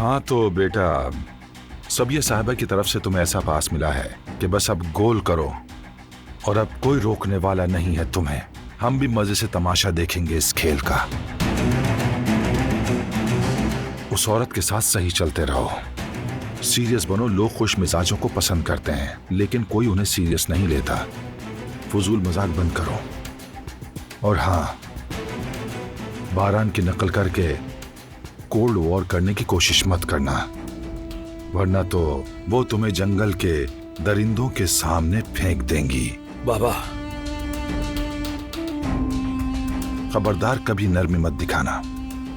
हाँ तो बेटा, सबिया साहिबा की तरफ से तुम्हें ऐसा पास मिला है कि बस अब गोल करो और अब कोई रोकने वाला नहीं है तुम्हें। हम भी मजे से तमाशा देखेंगे इस खेल का। उस औरत के साथ सही चलते रहो, सीरियस बनो। लोग खुश मिजाजों को पसंद करते हैं लेकिन कोई उन्हें सीरियस नहीं लेता। फजूल मजाक बंद करो। और हाँ, बारान की नकल करके कोल्ड वॉर करने की कोशिश मत करना, वरना तो वो तुम्हें जंगल के दरिंदों के सामने फेंक देंगी। बाबा, खबरदार कभी नरमी मत दिखाना।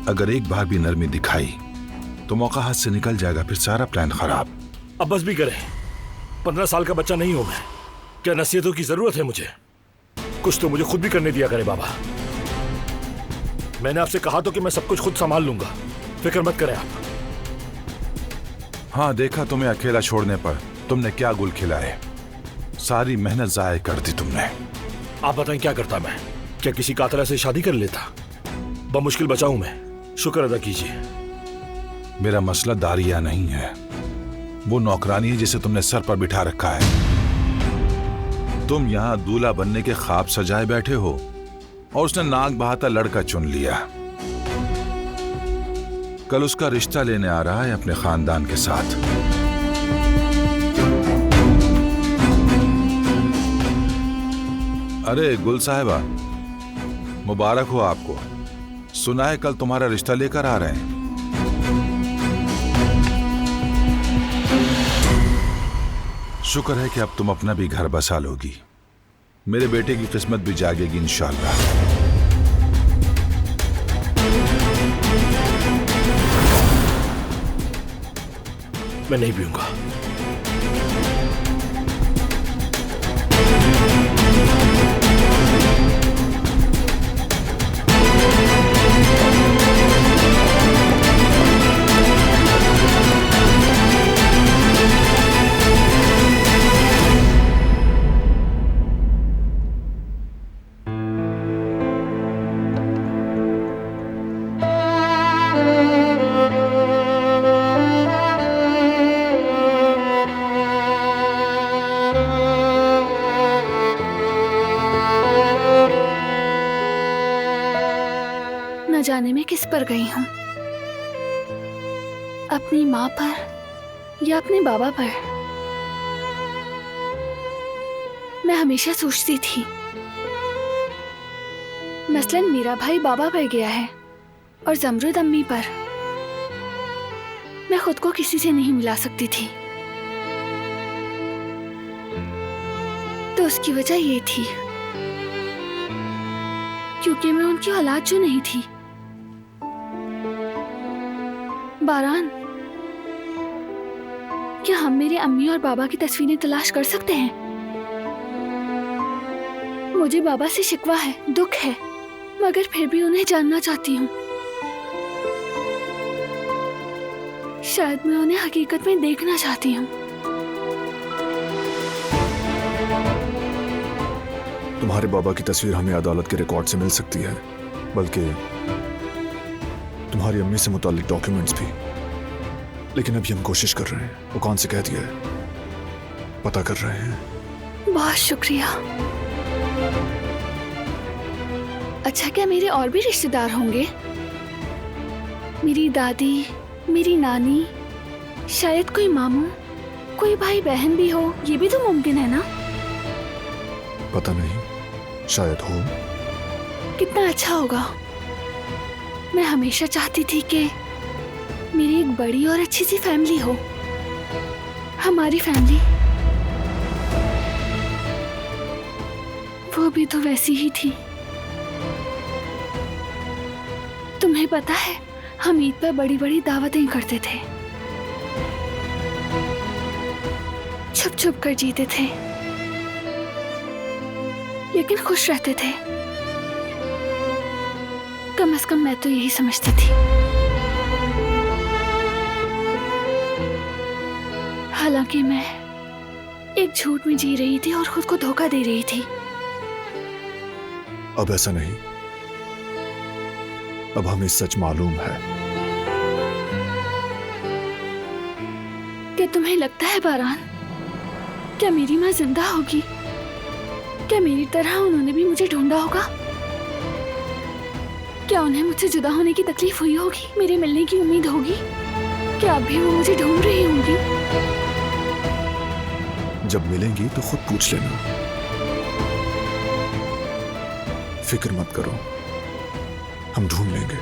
अगर एक बार भी नरमी दिखाई तो मौका हाथ से निकल जाएगा, फिर सारा प्लान खराब। अब बस भी करें। 15 साल का बच्चा नहीं हूं मैं। क्या नसीहतों की जरूरत है मुझे? कुछ तो मुझे खुद भी करने दिया करे बाबा। मैंने आपसे कहा तो कि मैं सब कुछ खुद संभाल लूंगा, फिक्र मत करें आप। हाँ, देखा तुम्हें अकेला छोड़ने पर तुमने क्या गुल खिलाए। सारी मेहनत जाया कर दी तुमने। आप बताएं क्या करता मैं? क्या किसी कातला से शादी कर लेता? बमुश्किल बचा हूं मैं, शुक्र अदा कीजिए। मेरा मसला दारिया नहीं है, वो नौकरानी है जिसे तुमने सर पर बिठा रखा है। तुम यहाँ दूल्हा बनने के ख्वाब सजाए बैठे हो और उसने नाक बहाता लड़का चुन लिया। कल उसका रिश्ता लेने आ रहा है अपने खानदान के साथ। अरे गुल साहिबा, मुबारक हो आपको। सुना है कल तुम्हारा रिश्ता लेकर आ रहे हैं। शुक्र है कि अब तुम अपना भी घर बसा लोगी। मेरे बेटे की किस्मत भी जागेगी इंशाअल्लाह। मैं नहीं पीऊंगा। जाने में किस पर गई हूँ, अपनी माँ पर या अपने बाबा पर। मैं हमेशा सोचती थी मसलन मेरा भाई बाबा पर गया है और जमरुद अम्मी पर। मैं खुद को किसी से नहीं मिला सकती थी, तो उसकी वजह ये थी क्योंकि मैं उनकी औलाद जो नहीं थी। बारान, क्या हम मेरे अम्मी और बाबा की तस्वीरें तलाश कर सकते हैं? मुझे बाबा से शिकवा है, दुख है, मगर फिर भी उन्हें जानना चाहती हूँ। शायद मैं उन्हें हकीकत में देखना चाहती हूँ। तुम्हारे बाबा की तस्वीर हमें अदालत के रिकॉर्ड से मिल सकती है, बल्कि तुम्हारी अम्मी से मुताल्लिक डॉक्यूमेंट्स भी। लेकिन अभी हम कोशिश कर रहे हैं। वो कौन से कह दिया है, पता कर रहे हैं। बहुत शुक्रिया। अच्छा, क्या मेरे और भी रिश्तेदार होंगे? मेरी दादी, मेरी नानी, शायद कोई मामू, कोई भाई बहन भी हो। ये भी तो मुमकिन है ना? पता नहीं, शायद हो। कितना अच्छा होगा। मैं हमेशा चाहती थी कि मेरी एक बड़ी और अच्छी सी फैमिली हो। हमारी फैमिली वो भी तो वैसी ही थी। तुम्हें पता है, हम ईद पर बड़ी बड़ी दावतें करते थे, छुप छुप कर जीते थे, लेकिन खुश रहते थे। कम से कम मैं तो यही समझती थी। हालांकि मैं एक झूठ में जी रही थी और खुद को धोखा दे रही थी। अब ऐसा नहीं, अब हमें सच मालूम है। क्या तुम्हें लगता है बारान, क्या मेरी माँ जिंदा होगी? क्या मेरी तरह उन्होंने भी मुझे ढूंढा होगा? क्या उन्हें मुझसे जुदा होने की तकलीफ हुई होगी? मेरे मिलने की उम्मीद होगी? क्या अब भी वो मुझे ढूंढ रही होंगी? जब मिलेंगी तो खुद पूछ लेना। फिक्र मत करो, हम ढूंढ लेंगे।